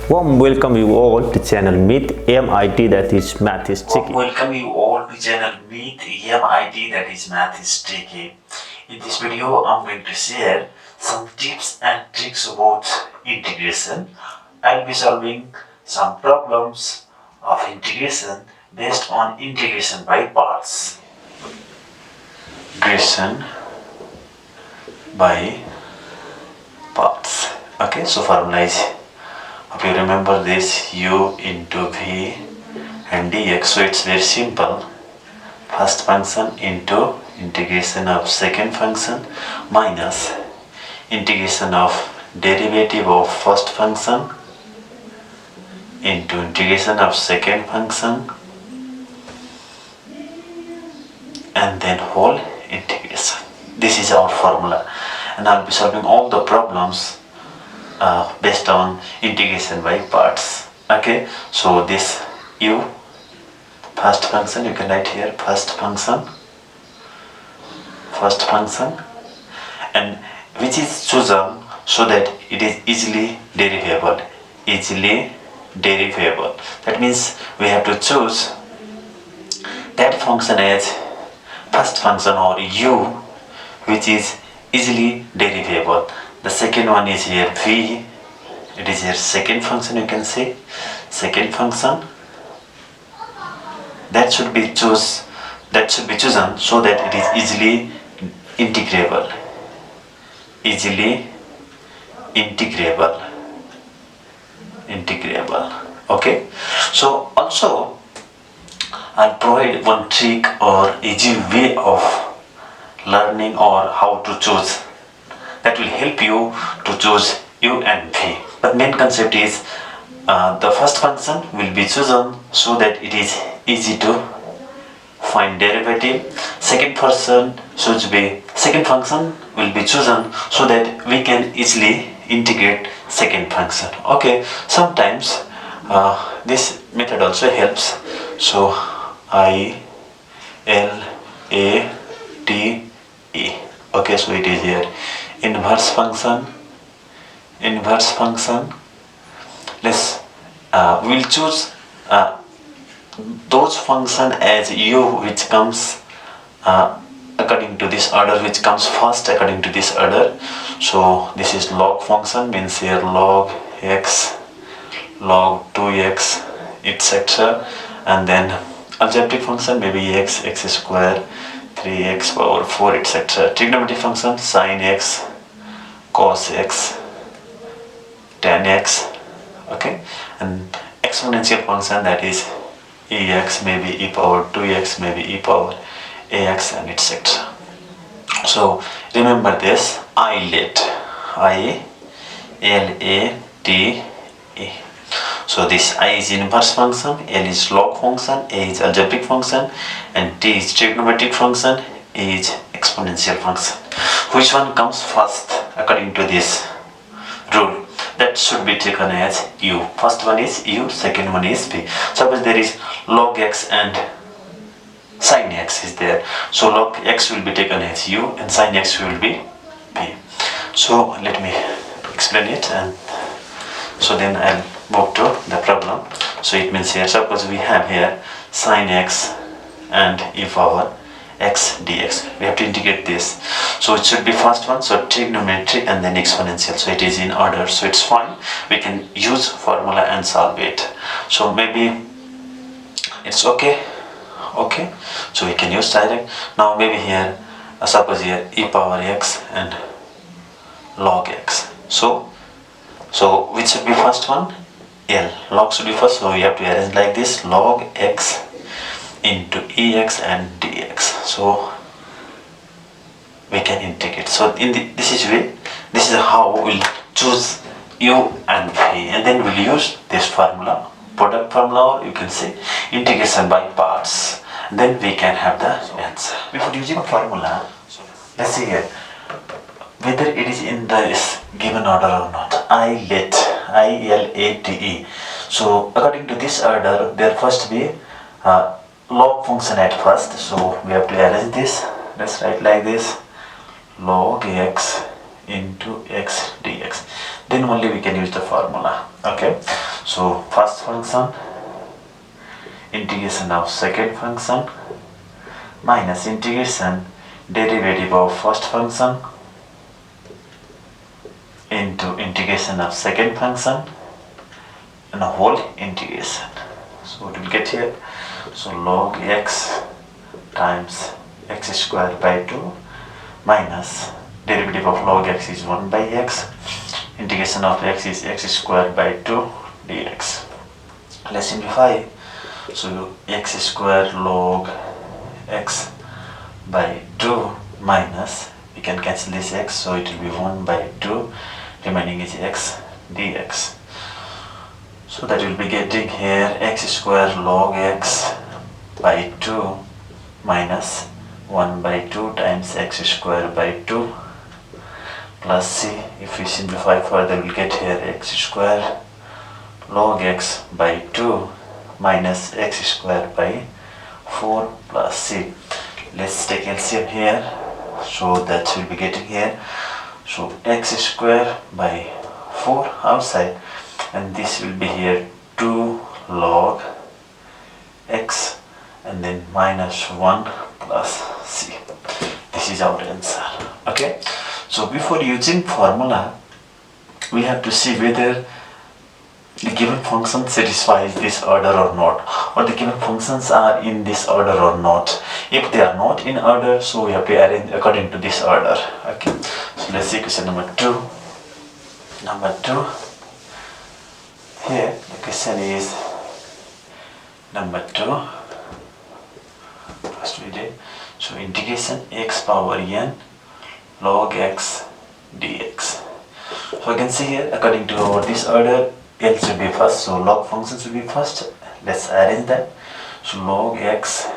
Warm welcome you all to channel Meet MIT, that is Math is Tricky. Welcome you all to channel Meet MIT, that is Math is Tricky. In this video, I'm going to share some tips and tricks about integration. I'll be solving some problems of integration based on integration by parts. Integration by parts. Okay, so formula is, if you remember this, u into v and dx, so it's very simple. First function into integration of second function minus integration of derivative of first function into integration of second function and then whole integration. This is our formula, and I'll be solving all the problems based on integration by parts. Okay, so this u first function, you can write here first function, and which is chosen so that it is easily derivable. That means we have to choose that function as first function, or u, which is easily derivable. The second one is here v, it is here second function, you can say second function, that should be chosen so that it is easily integrable. Okay, so also I'll provide one trick or easy way of learning or how to choose, that will help you to choose u and v. But main concept is the first function will be chosen so that it is easy to find derivative. Second function will be chosen so that we can easily integrate second function. Okay, sometimes this method also helps. So I L A T E. Okay, so it is here inverse function. We'll choose those function as u which comes according to this order, which comes first according to this order. So this is log function, means here log x, log 2x, etc. And then algebraic function, maybe x square, 3x power 4, etc. Trigonometric function, sin x, cos x, tan x. Okay, and exponential function, that is ex, maybe e power 2x, maybe e power ax, and etc. So remember this, I-L-A-T-E. So this I is inverse function, L is log function, A is algebraic function, and T is trigonometric function, A is exponential function. Which one comes first according to this rule? That should be taken as u. First one is u, second one is v. Suppose there is log x and sin x is there, so log x will be taken as u and sin x will be v. So let me explain it, and so then I'll move to the problem. So it means here, suppose we have here sin x and e power x dx. We have to integrate this, so it should be first one, so trigonometry and then exponential, so it is in order, so it's fine. We can use formula and solve it. So maybe it's okay, so we can use direct. Now maybe here suppose here e power x and log x, so which should be first one? L, log should be first, so we have to arrange like this, log x into ex and dx, so we can integrate. So in this is how we'll choose u and v, and then we'll use this formula, product formula, or you can say integration by parts, and then we can have the answer. Before using formula, let's see here whether it is in this given order or not. I-L-A-T-E. So according to this order, there first be log function at first, so we have to arrange this. Let's write like this, log x into x dx. Then only we can use the formula. Okay, So first function integration of second function minus integration derivative of first function into integration of second function and a whole integration. So what we'll get here, so log x times x squared by 2 minus derivative of log x is 1 by x, integration of x is x squared by 2 dx. Let's simplify. So x squared log x by 2 minus, we can cancel this x, so it will be 1 by 2, remaining is x dx. So that will be getting here x square log x by 2 minus 1 by 2 times x square by 2 plus c. If we simplify further, we'll get here x square log x by 2 minus x square by 4 plus c. Let's take LCM here, so that we'll be getting here, so x square by 4 outside, and this will be here 2 log x and then minus 1 plus c. This is our answer. Okay, so before using formula, we have to see whether the given function satisfies this order or not, or the given functions are in this order or not. If they are not in order, so we have to arrange according to this order. Okay, so let's see question number 2. Number 2, here the question is number 2. First we did, so integration x power n log x dx. So you can see here, according to our this order, L should be first, so log functions will be first. Let's arrange that. So log x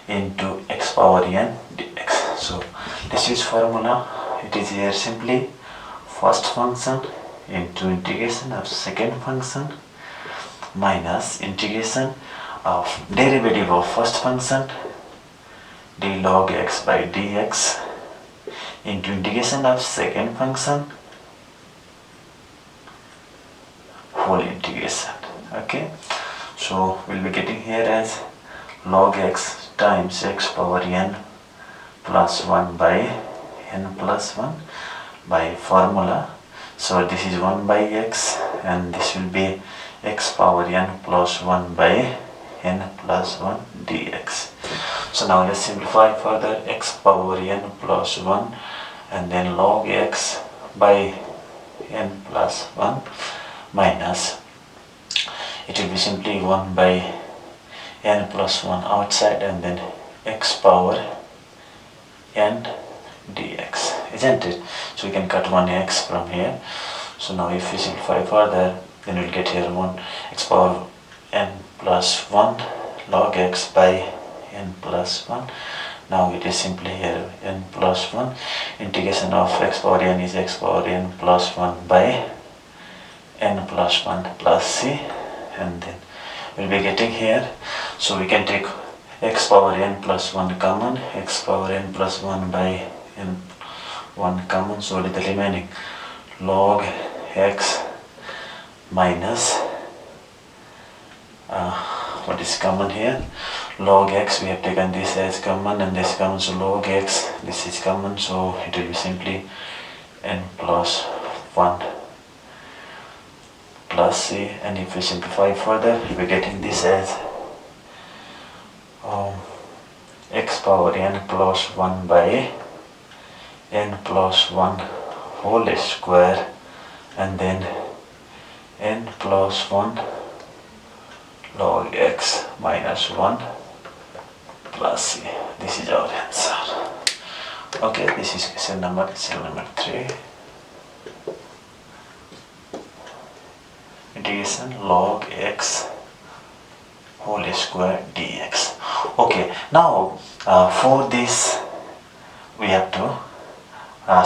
into x power n dx. So let's use formula. It is here simply first function into integration of second function minus integration of derivative of first function d log x by dx into integration of second function whole integration. Okay, so we'll be getting here as log x times x power n plus 1 by n plus 1 by formula. So this is 1 by x and this will be x power n plus 1 by n plus 1 dx. So now let's simplify further, x power n plus 1 and then log x by n plus 1 minus, it will be simply 1 by n plus 1 outside and then x power n dx, isn't it? So we can cut 1x from here. So now if we simplify further, then we'll get here 1 x power n plus 1 log x by n plus 1. Now it is simply here n plus 1, integration of x power n is x power n plus 1 by n plus 1 plus c, and then we'll be getting here, so we can take x power n plus 1 common, x power n plus 1 by n 1 common, so the remaining log x minus what is common here, log x, we have taken this as common and this common, so log x, this is common, so it will be simply n plus 1 plus c, and if we simplify further, we'll be getting this as x power n plus 1 by n plus 1 whole square and then n plus 1 log x minus 1 plus c. This is our answer. Okay, this is question number 3. Integration log x whole square dx. Okay, now for this we have to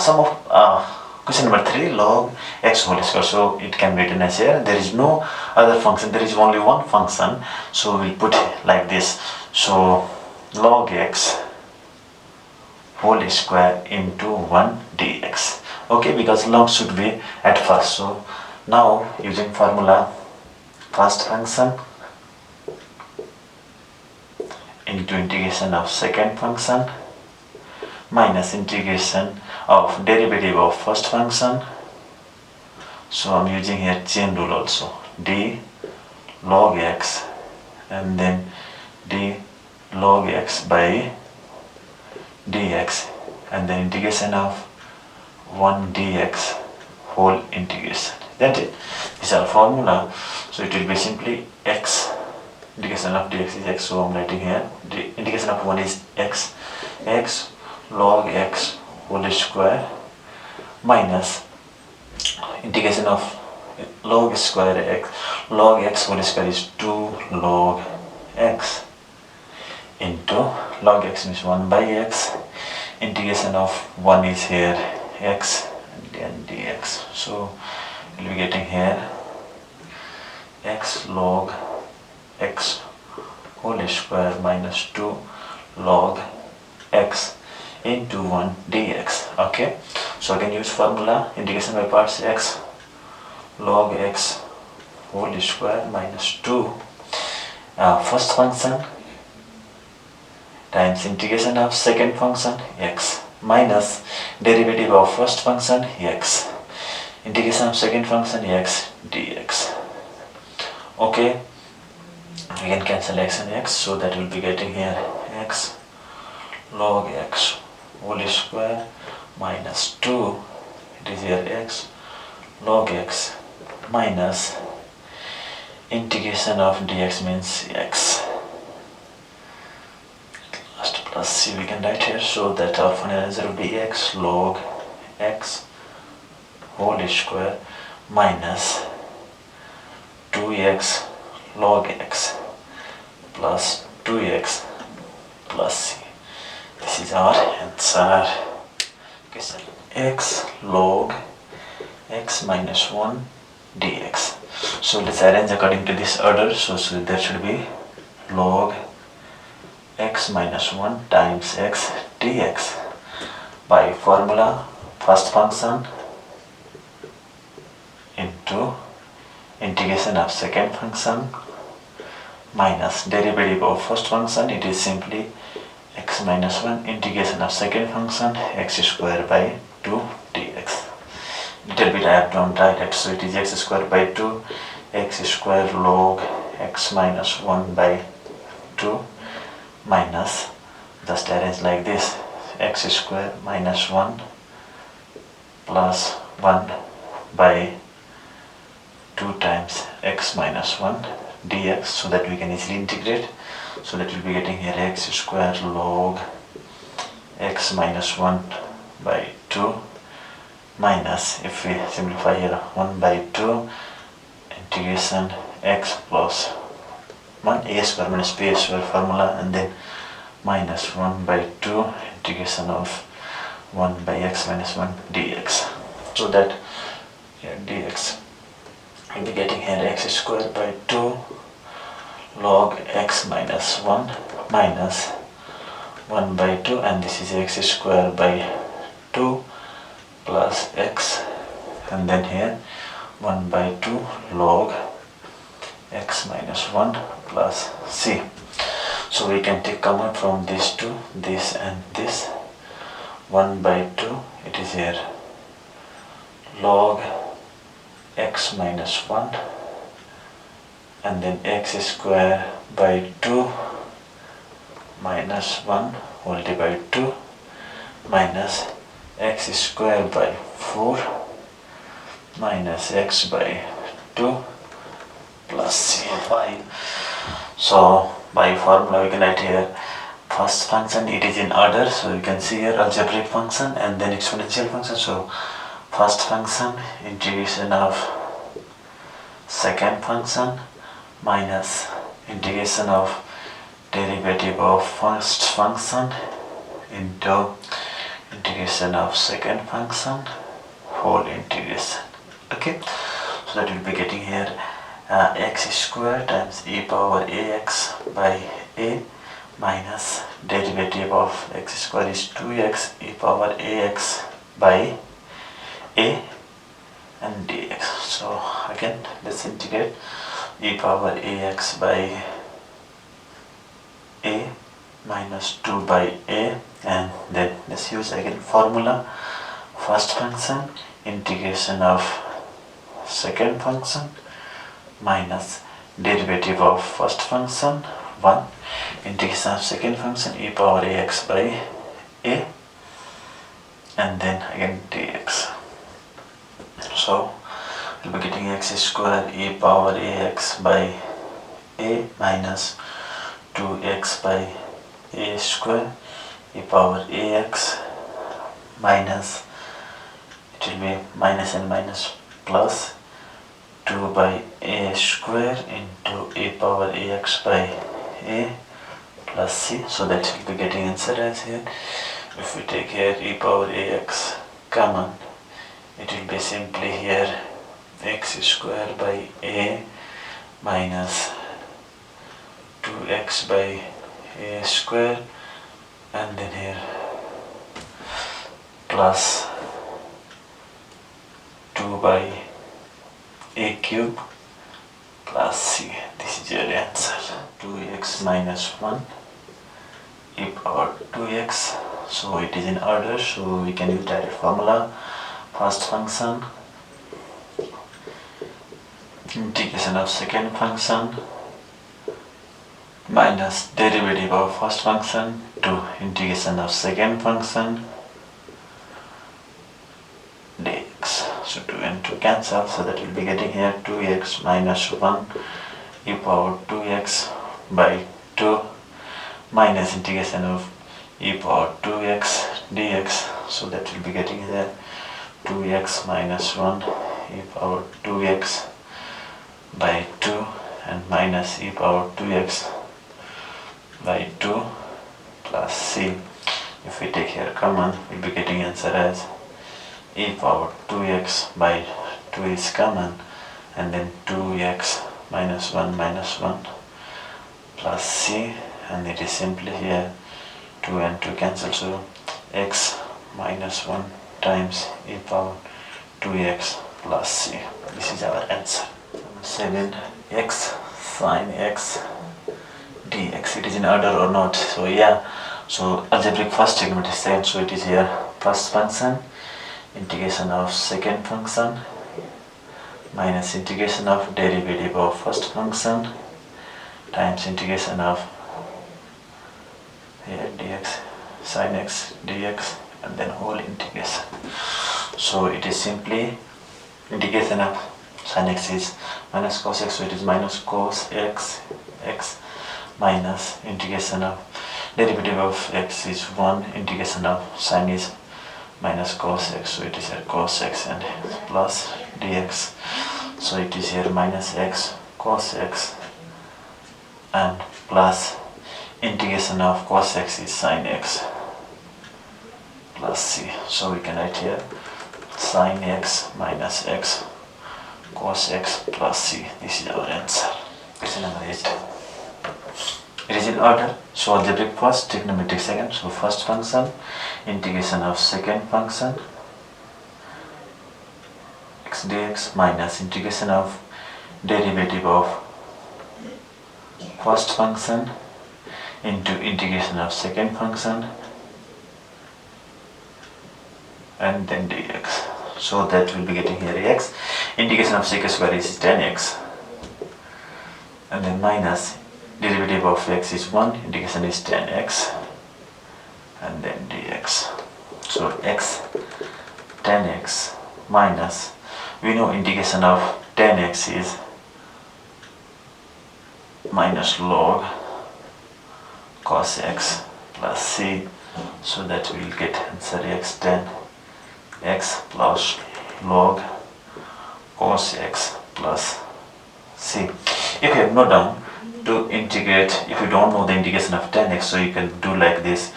sum of question number 3 log x whole square, so it can be written as here, there is no other function, there is only one function, so we'll put like this, so log x whole square into 1 dx. Okay, because log should be at first, so now using formula first function into integration of second function minus integration of derivative of first function. So I'm using here chain rule also, d log x and then d log x by dx and then integration of 1 dx whole integration. That's it. These are formula. So it will be simply x, integration of dx is x, so I'm writing here the integration of 1 is x, x log x whole square minus integration of log square x, log x whole square is 2 log x into log x means 1 by x, integration of 1 is here x and then dx. So we'll be getting here x log x whole square minus 2 log x into 1 dx. Okay, so I can use formula integration by parts, x log x whole square minus 2 first function times integration of second function x minus derivative of first function x, integration of second function x dx. Okay, we can cancel x and x, so that will be getting here x log x whole square minus 2, it is here x log x minus integration of dx means x last plus c we can write here, so that our final answer will be x log x whole square minus 2x log x plus 2x plus c. This is our answer. Question x log x minus 1 dx. So let's arrange according to this order. So there should be log x minus 1 times x dx by formula first function into integration of second function minus derivative of first function, it is simply x minus 1 integration of second function x square by 2 dx. Little bit I have done direct, so it is x square by 2 x square log x minus 1 by 2 minus, just arrange like this, x square minus 1 plus 1 by 2 times x minus 1 dx, so that we can easily integrate. So that will be getting here x square log x minus 1 by 2 minus, if we simplify here, 1 by 2 integration x plus 1 a square minus b square formula, and then minus 1 by 2 integration of 1 by x minus 1 dx. So that here dx we'll be getting here x square by 2 log x minus 1 minus 1 by 2, and this is x square by 2 plus x, and then here 1 by 2 log x minus 1 plus c. So we can take common from these two, this and this, 1 by 2, it is here log x minus 1 and then x square by 2 minus 1 whole divided by 2 minus x square by 4 minus x by 2 plus c 5. So by formula we can write here first function, it is in order, so you can see here algebraic function and then exponential function. So first function integration of second function minus integration of derivative of first function into integration of second function whole integration. Okay, so that will be getting here x square times e power ax by a minus derivative of x square is 2x e power ax by a and dx. So again let's integrate. e power ax by a minus 2 by a, and then let's use again formula. First function integration of second function minus derivative of first function 1 integration of second function e power ax by a, and then again dx. So we'll be getting x square e power ax by a minus 2x by a square e power ax minus, it will be minus and minus plus 2 by a square into e power ax by a plus c. So that will be getting answer as here. If we take here e power ax common, it will be simply here x square by a minus 2x by a square, and then here plus 2 by a cube plus c. This is your answer. 2x minus 1 e power 2x. So it is in order, so we can use direct formula. First function integration of second function minus derivative of first function to integration of second function dx. So 2 and 2 cancel, so that will be getting here 2x minus 1 e power 2x by 2 minus integration of e power 2x dx. So that will be getting here 2x minus 1 e power 2x by 2 and minus e power 2x by 2 plus c. If we take here common, we'll be getting answer as e power 2x by 2 is common, and then 2x minus 1 plus c, and it is simply here 2 and 2 cancel, so x minus 1 times e power 2x plus c. This is our answer. 7 x sine x dx. It is in order or not? So yeah, so algebraic first trigonometric second, so it is here first function integration of second function minus integration of derivative of first function times integration of here dx sin x dx, and then whole integration. So it is simply integration of sin x is minus cos x, so it is minus cos x x minus integration of derivative of x is 1 integration of sin is minus cos x, so it is here cos x and plus dx. So it is here minus x cos x and plus integration of cos x is sin x plus c. So we can write here sin x minus x cos x plus c. This is our answer. Question number 8. It is in order, so algebraic first, trigonometric second. So first function integration of second function x dx minus integration of derivative of first function into integration of second function and then dx. So that will be getting here x. Integration of sec square is 10x, and then minus derivative of x is 1, integration is 10x, and then dx. So x 10x minus, we know integration of 10x is minus log cos x plus c, so that we will get answer x 10x plus log cos x plus c. If you have no down to integrate, if you don't know the integration of 10x, so you can do like this,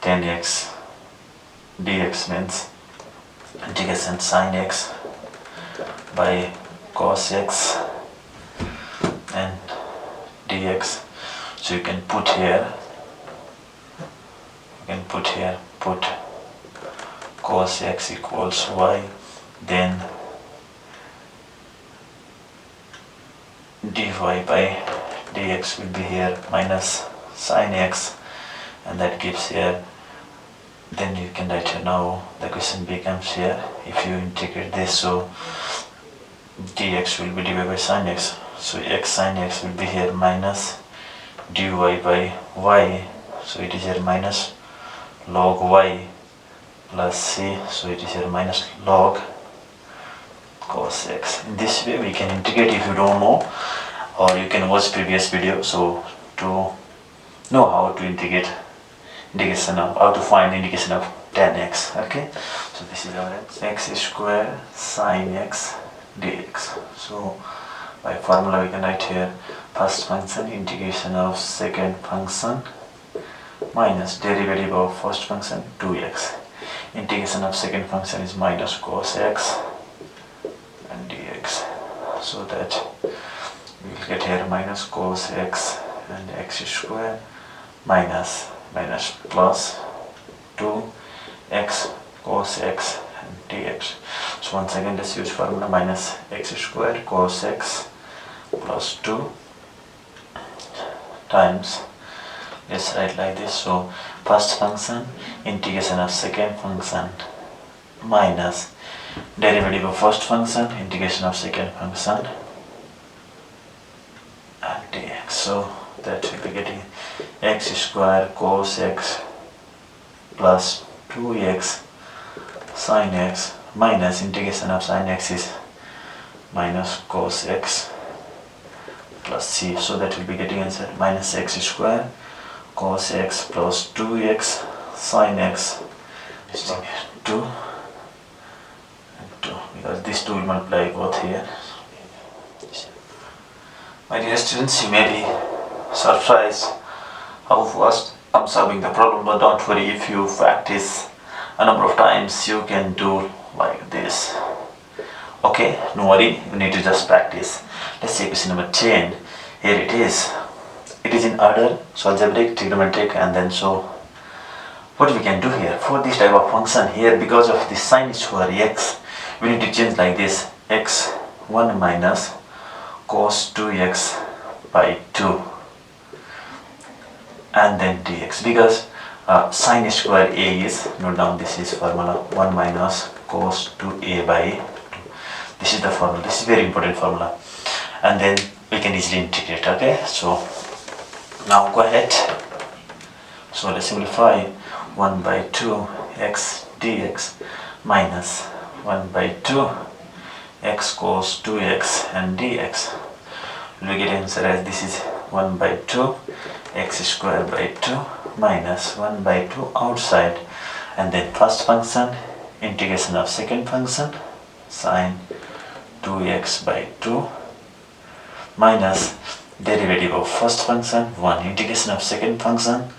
10x dx means integration sin x by cos x and dx. So you can put here, put cos x equals y, then dy by dx will be here minus sine x, and that gives here, then you can write here. Now the question becomes here, if you integrate this, so dx will be divided by sine x, so x sine x will be here minus dy by y, so it is here minus log y plus c, so it is here minus log cos x. In this way we can integrate if you don't know, or you can watch previous video so to know how to integrate integration of, how to find integration of tan x. Okay, so this is our x square sine x dx. So by formula we can write here first function integration of second function minus derivative of first function 2x. Integration of second function is minus cos x and dx, so that we will get here minus cos x and x square minus plus 2x cos x and dx. So once again let's use formula minus x square cos x plus 2 times, let's write like this, so first function integration of second function minus derivative of first function integration of second function and dx. So that will be getting x square cos x plus 2x sine x minus integration of sine x is minus cos x plus c, so that will be getting answer minus x square cos x plus 2x sine x, 2 and 2, because these two will multiply both here. My dear students, you may be surprised how fast I'm solving the problem, but don't worry, if you practice a number of times you can do like this. Okay, no worry, you need to just practice. Let's see question number 10. Here it is. It is in order, so algebraic, trigonometric, and then so what we can do here for this type of function here, because of the sine square x, we need to change like this, x1 minus cos 2x by 2 and then dx, because sine square a is, note down, this is formula 1 minus cos 2a by 2. This is the formula, this is very important formula, and then we can easily integrate. Okay, so now go ahead, so let's simplify 1 by 2 x dx minus 1 by 2 x cos 2x and dx. We get answer as this is 1 by 2 x square by 2 minus 1 by 2 outside, and then first function integration of second function sine 2x by 2 minus derivative of first function 1 integration of second function,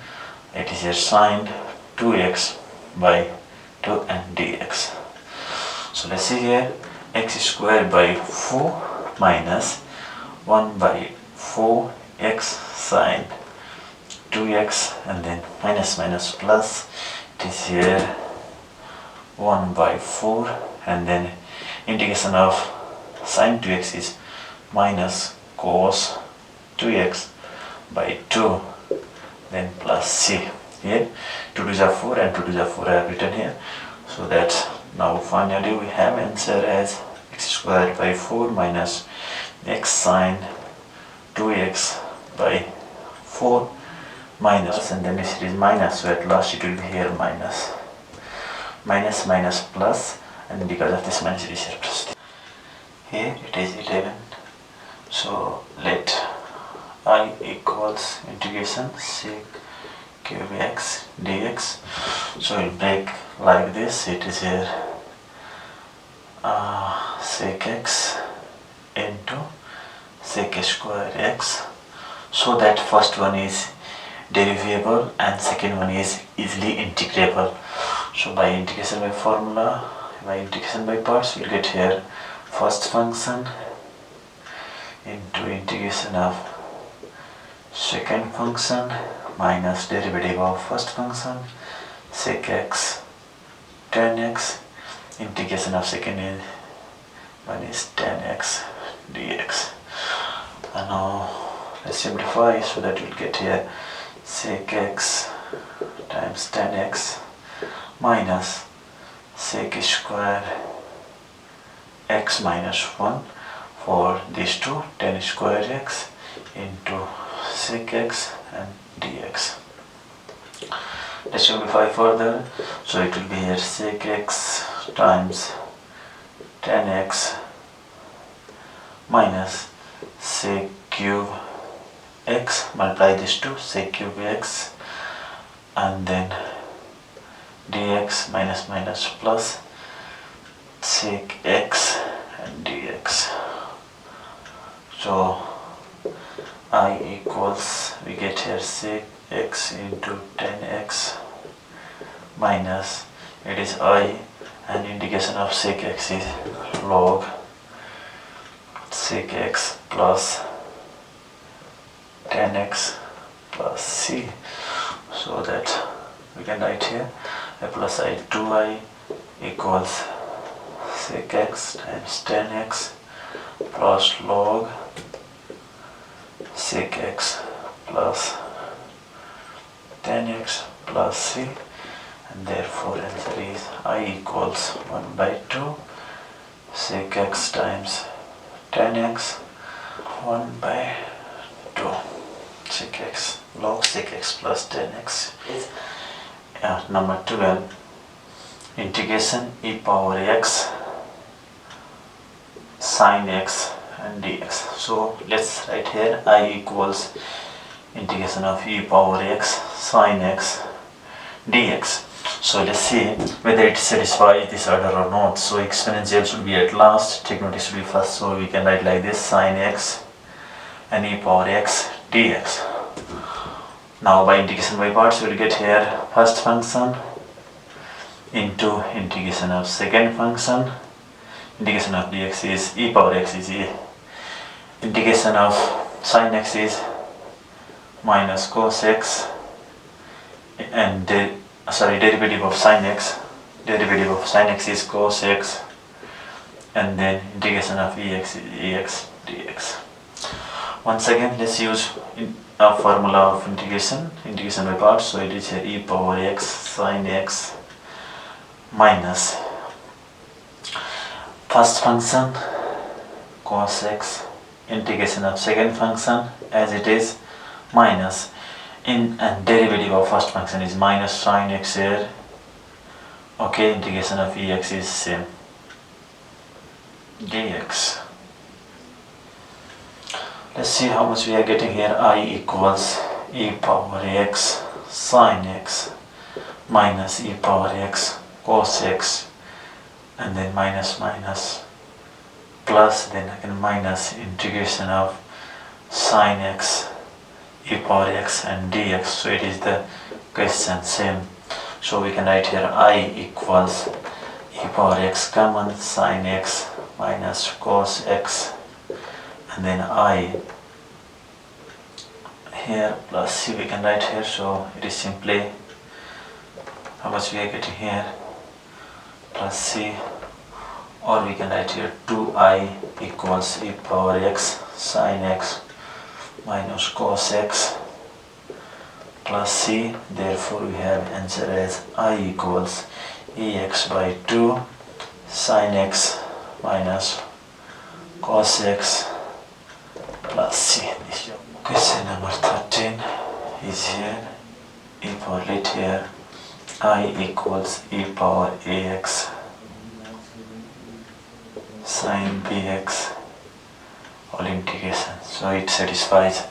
it is here sine 2x by 2 and dx. So let's see here, x square by 4 minus 1 by 4x sine 2x, and then minus plus, it is here 1 by 4, and then integration of sine 2x is minus cos 2x by 2, then plus c. Here 2 to the 4 and 2 to the 4 I have written here, so that now finally we have answer as x square by 4 minus x sine 2x by 4 minus, and then it is minus, so at last it will be here minus plus, and because of this minus it is here plus. Here it is 11, so let I equals integration sec cube x dx, so it will break like this, it is here sec x into sec square x, so that first one is derivable and second one is easily integrable. So by integration by formula, by integration by parts, we'll get here first function into integration of second function minus derivative of first function sec x tan x, integration of second one is tan x dx. And now let's simplify so that you'll get here sec x times 10x minus sec square x minus 1 for these two, 10 square x into sec x and dx. Let's simplify further, so it will be here sec x times 10x minus sec cube x, multiply this to sec cube x, and then dx minus minus plus sec x and dx. So I equals, we get here sec x into 10x minus, it is I, and indication of sec x is log sec x plus 10x plus c, so that we can write here a plus I 2i equals sec x times 10x plus log sec x plus 10x plus c, and therefore answer is I equals 1 by 2 sec x times 10x 1 by 2 sec x log sec x plus 10x is number 12 integration e power x sin x and dx. So let's write here I equals integration of e power x sin x dx. So let's see whether it satisfies this order or not. So exponential should be at last, trigonometry should be first, so we can write like this sin x and e power x dx. Now by integration by parts we will get here first function into integration of second function, integration of dx is e power x is e, integration of sin x is minus cos x, and derivative of sin x is cos x, and then integration of ex is ex dx. Once again let's use a formula of integration by parts. So it is here e power x sin x minus first function cos x, integration of second function as it is, minus and derivative of first function is minus sin x here. Okay, integration of ex is same dx. Let's see how much we are getting here. I equals e power x sin x minus e power x cos x, and then minus minus plus, then again minus integration of sin x e power x and dx. So it is the question same, so we can write here I equals e power x common sin x minus cos x, and then I here plus c we can write here. So it is simply how much we are getting here plus c, or we can write here 2i equals e power x sin x minus cos x plus c. Therefore we have answer as I equals ex by 2 sin x minus cos x plus c. Question number 13 is here e power, let here I equals e power ax sin bx all integration. So it satisfies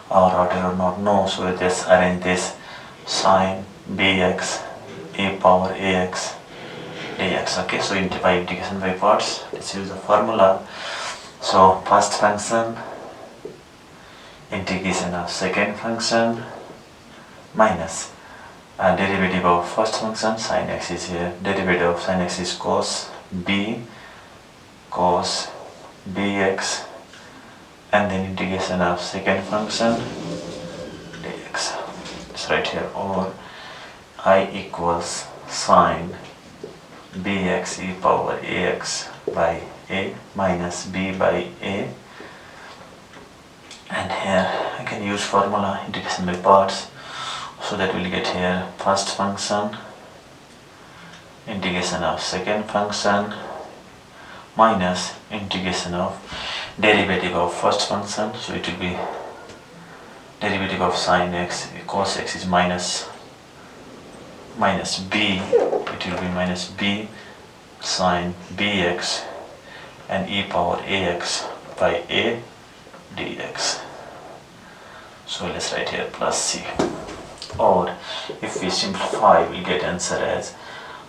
our order or not? No. So let's arrange this sin bx e power ax dx. Okay, so by integration by parts, let's use the formula. So first function integration of second function minus derivative of first function sin x is here, derivative of sin x is cos bx, and then integration of second function dx. It's right here, or I equals sin bx e power ax by a minus b by a can use formula integration by parts, so that we'll get here first function integration of second function minus integration of derivative of first function. So it will be derivative of sine x cos x is minus b, it will be minus b sine bx and e power ax by a dx. So let's write here plus c, or if we simplify we'll get answer as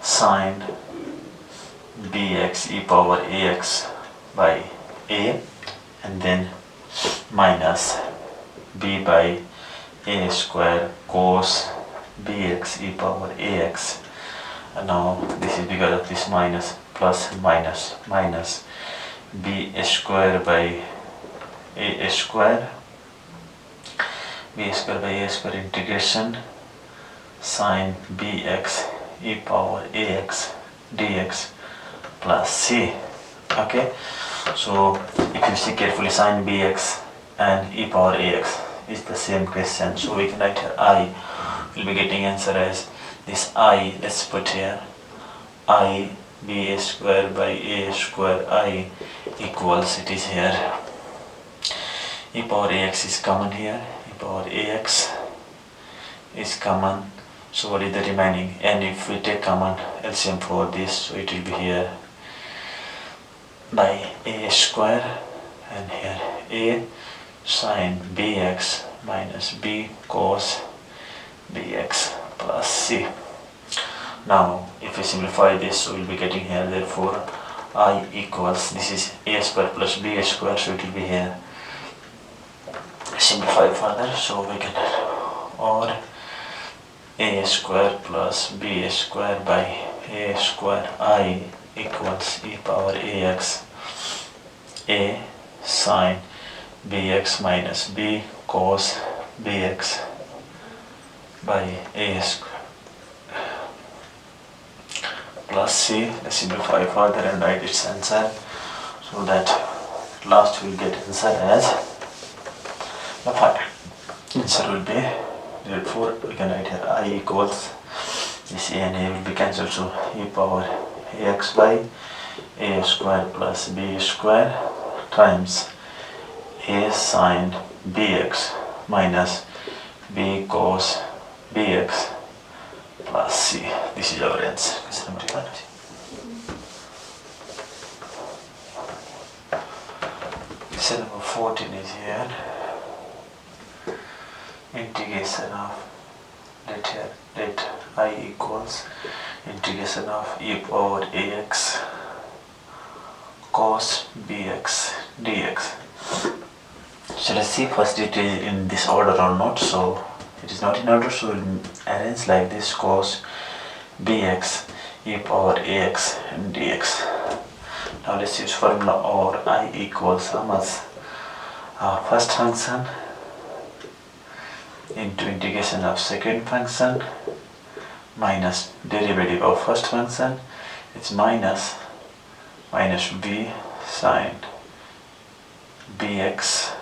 sine bx e power ax by a, and then minus b by a square cos bx e power ax. And now this is because of this minus, plus minus b square by a square, b square by a square integration sine bx e power ax dx plus c. Okay, so if you see carefully, sine bx and e power ax is the same question, so we can write here I will be getting answer as this I, let's put here I b square by a square I equals, it is here e power ax is common here, e power ax is common, so what is the remaining? And if we take common LCM for this, so it will be here by a square and here a sine bx minus b cos bx plus c. Now if we simplify this, so we'll be getting here, therefore I equals, this is a square plus b square, so it will be here, simplify further, so we can, or a square plus b square by a square I equals e power ax a sine bx minus b cos bx by a square plus c. Let's simplify further and write its answer, so that last we'll get answer as the final answer will be, therefore we can write here I equals, this a and a will be cancelled, so e power ax by a square plus b square times a sine bx minus b cos bx plus c. This is our answer. Question number 1. Question number 14 is here. Integration of, let I equals integration of e power ax cos bx dx. So let's see first it is in this order or not. So it is not in order, so we'll arrange like this, cos bx e power ax and dx. Now let's use formula, or I equals how much? First function into integration of second function minus derivative of first function, it's minus b sine bx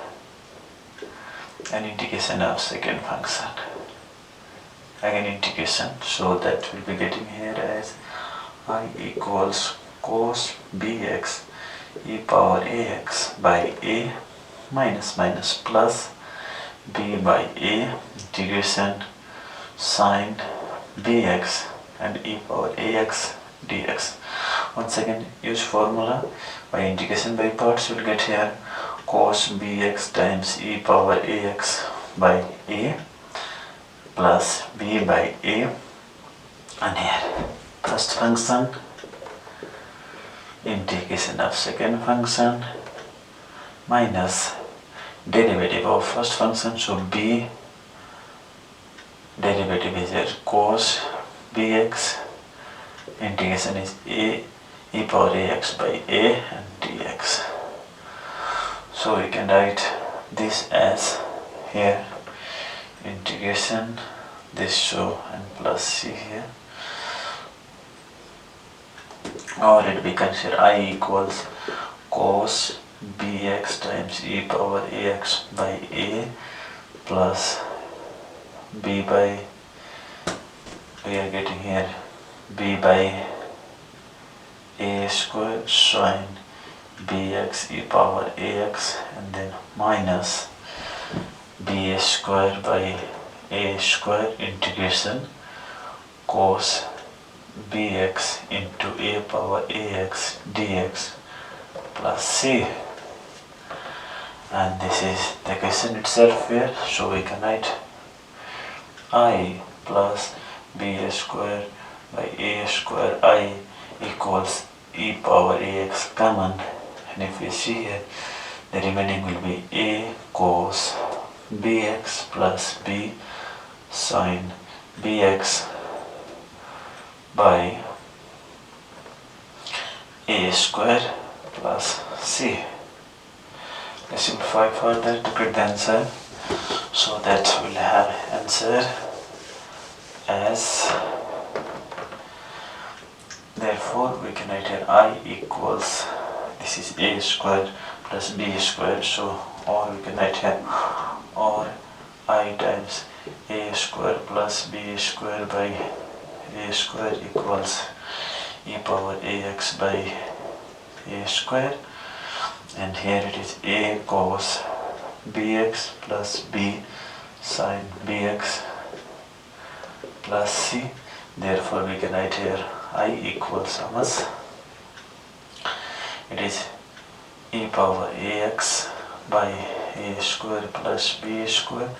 and integration of second function, again integration, so that we'll be getting here as I equals cos bx e power ax by a minus plus b by a integration sine bx and e power ax dx. Once again use formula, by integration by parts we'll get here cos bx times e power ax by a plus b by a, and here first function integration of second function minus derivative of first function, so b derivative is here cos bx, integration is a e power ax by a and dx. So we can write this as here integration this, so and plus c here, or it becomes here I equals cos bx times e power ax by a plus b by, we are getting here b by a square sine bx e power ax, and then minus b square by a square integration cos bx into a power ax dx plus c. And this is the question itself here, so we can write I plus b square by a square I equals e power ax common, and if we see here, the remaining will be a cos bx plus b sine bx by a square plus c. Let's simplify further to get the answer. So that we'll have answer as, therefore we can write here I equals, this is a square plus b square, so or we can write here or I times a square plus b square by a square equals e power ax by a square, and here it is a cos bx plus b sine bx plus c. Therefore we can write here I equals how much? It is e power ax by a square plus b square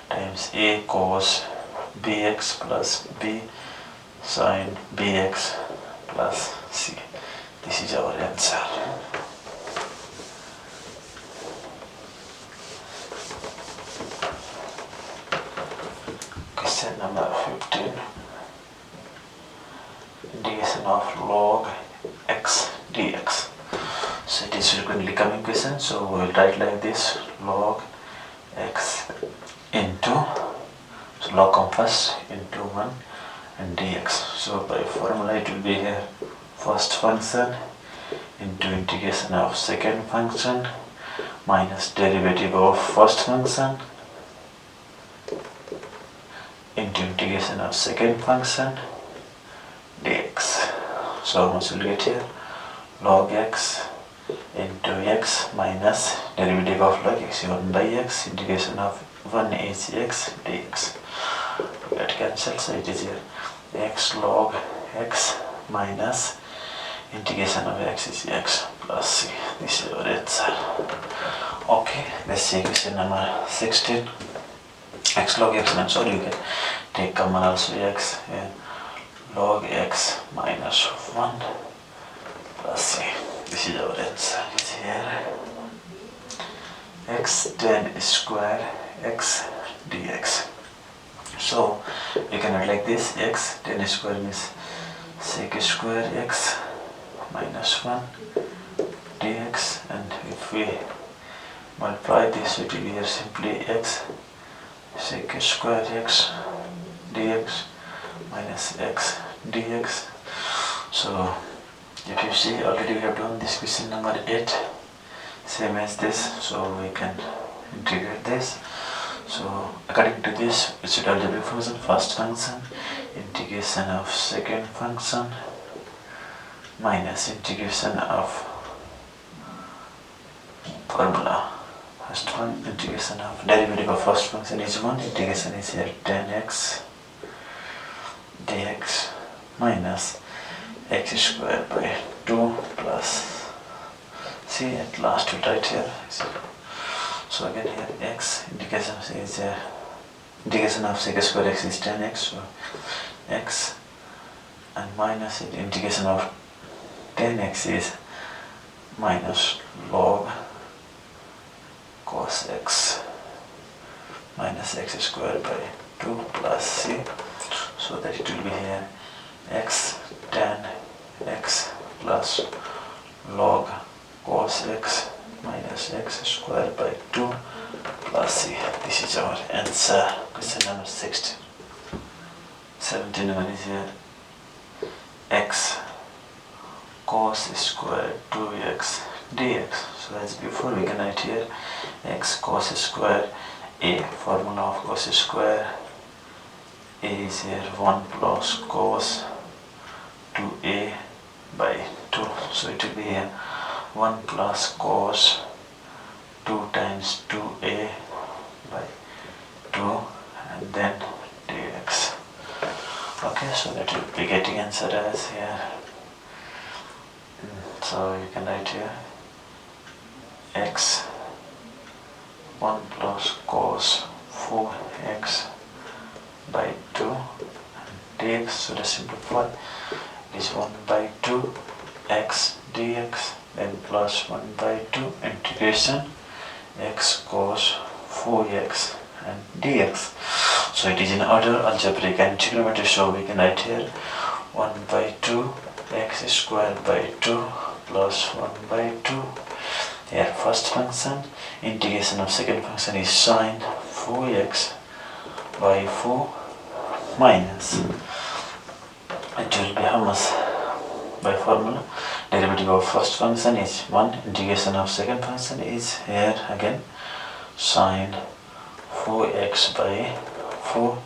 times a cos bx plus b sine bx plus c. This is our answer. Question number 15. Integration of log x dx. So it is frequently coming question, so we will write like this: log x into, so log come first, into 1 and dx. So by formula it will be here first function into integration of second function minus derivative of first function into integration of second function dx. So how much will get here? Log x into x minus derivative of log x 1 by x integration of 1 is x dx. Get cancelled, so it is here x log x minus integration of x is x plus c. This is our answer. Okay, let's see question number 16. X log x, I'm sorry, you can take common also x, and log x minus 1 plus c. This is our answer. It's here x tan square x dx. So we can write like this: x tan square means sec square x minus 1 dx, and if we multiply this, it will be here simply x sec square x dx minus x dx. So if you see, already we have done this question number 8, same as this, so we can integrate this. So according to this, we should algebraic function, first function, integration of second function minus integration of formula. First one, integration of derivative of first function is 1, integration is here tan x dx minus x square by 2 plus c. At last we write here. So again here x integration is integration of sec square x is tan x, so x and minus it, integration of tan x is minus log cos x minus x square by 2 plus c, so that it will be here x tan x plus log cos x minus x square by 2 plus c. This is our answer. Question number 16. 17 one is here x cos square 2x dx. So as before, we can write here x cos square A formula of cos square is here 1 plus cos 2a by 2. So it will be here 1 plus cos 2 times 2a by 2 and then dx. Okay, so that will be getting answer as here. So you can write here x 1 plus cos 4x by 2 and dx. So to simplify, it is 1 by 2 x dx, then plus 1 by 2 integration x cos 4x and dx. So it is in order algebraic and trigonometry, so we can write here 1 by 2 x squared by 2 plus 1 by 2. Here first function, integration of second function is sine 4x by 4 minus, it will be how much by formula, derivative of first function is 1, integration of second function is here again sine 4x by 4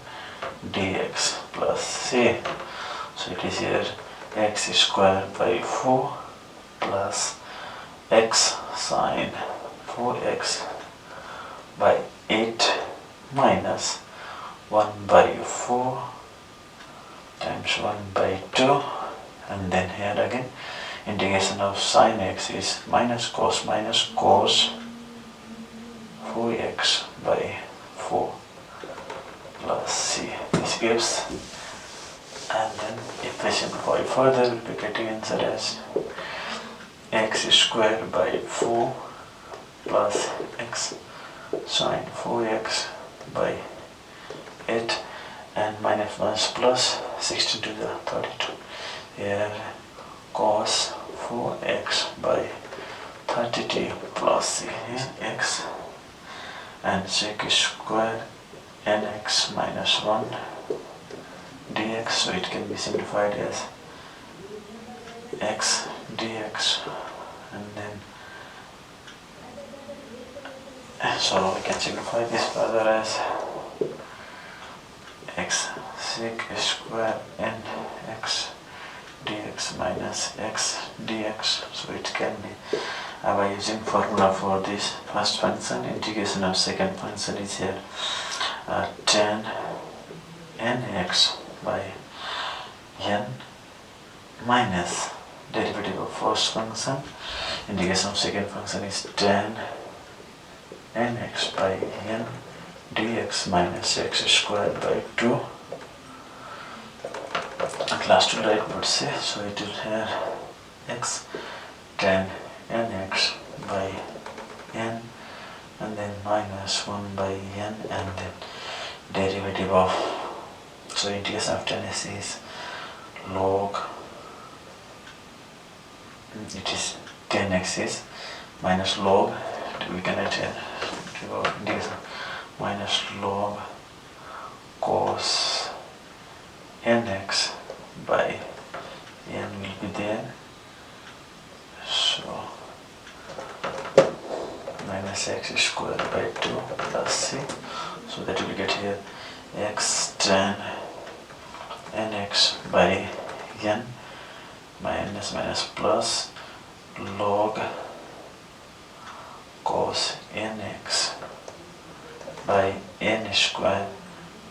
dx plus c. So it is here x squared by 4 plus x sine 4x by 8 minus 1 by 4 times 1 by 2, and then here again integration of sine x is minus cos 4x by 4 plus c. This gives, and then if we simplify further, we'll be getting answer as x squared by 4 plus x sine 4x by 8 and minus 1 plus 16 to the 32. Here cos 4x by 32 plus c is x and sec square nx minus 1 dx. So it can be simplified as x dx, and then so we can simplify this further as x sec square nx dx minus x dx. So it can be by using formula for this first function, integration of second function is here tan nx by n minus derivative of first function, integration of second function is tan nx by n dx minus x squared by 2. At last we'll write would say, so it will have x tan nx by n and then minus 1 by n and then derivative of, so integration of tan is log, it is 10x is minus log, we can write here integration minus log cos nx by n will be there, so minus x squared by 2 plus c, so that will get here x tan nx by n minus minus plus log cos nx by n squared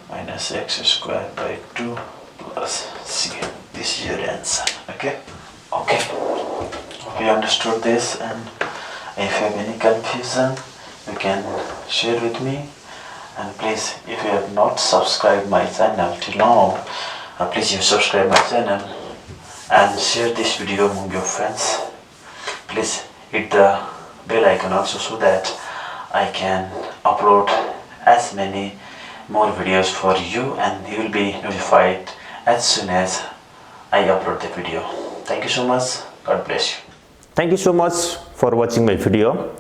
minus x squared by 2 plus c. This is your answer. Okay, hope you understood this, and if you have any confusion you can share with me, and please, if you have not subscribed my channel till now, please you subscribe my channel and share this video among your friends. Please hit the bell icon also, so that I can upload as many more videos for you and you will be notified as soon as I upload the video. Thank you so much. God bless you. Thank you so much for watching my video.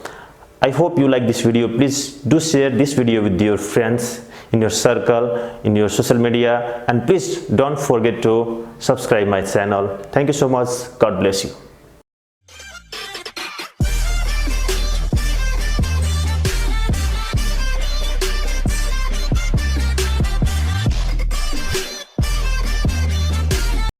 I hope you like this video. Please do share this video with your friends, in your circle, in your social media, and please don't forget to subscribe my channel. Thank you so much. God bless you.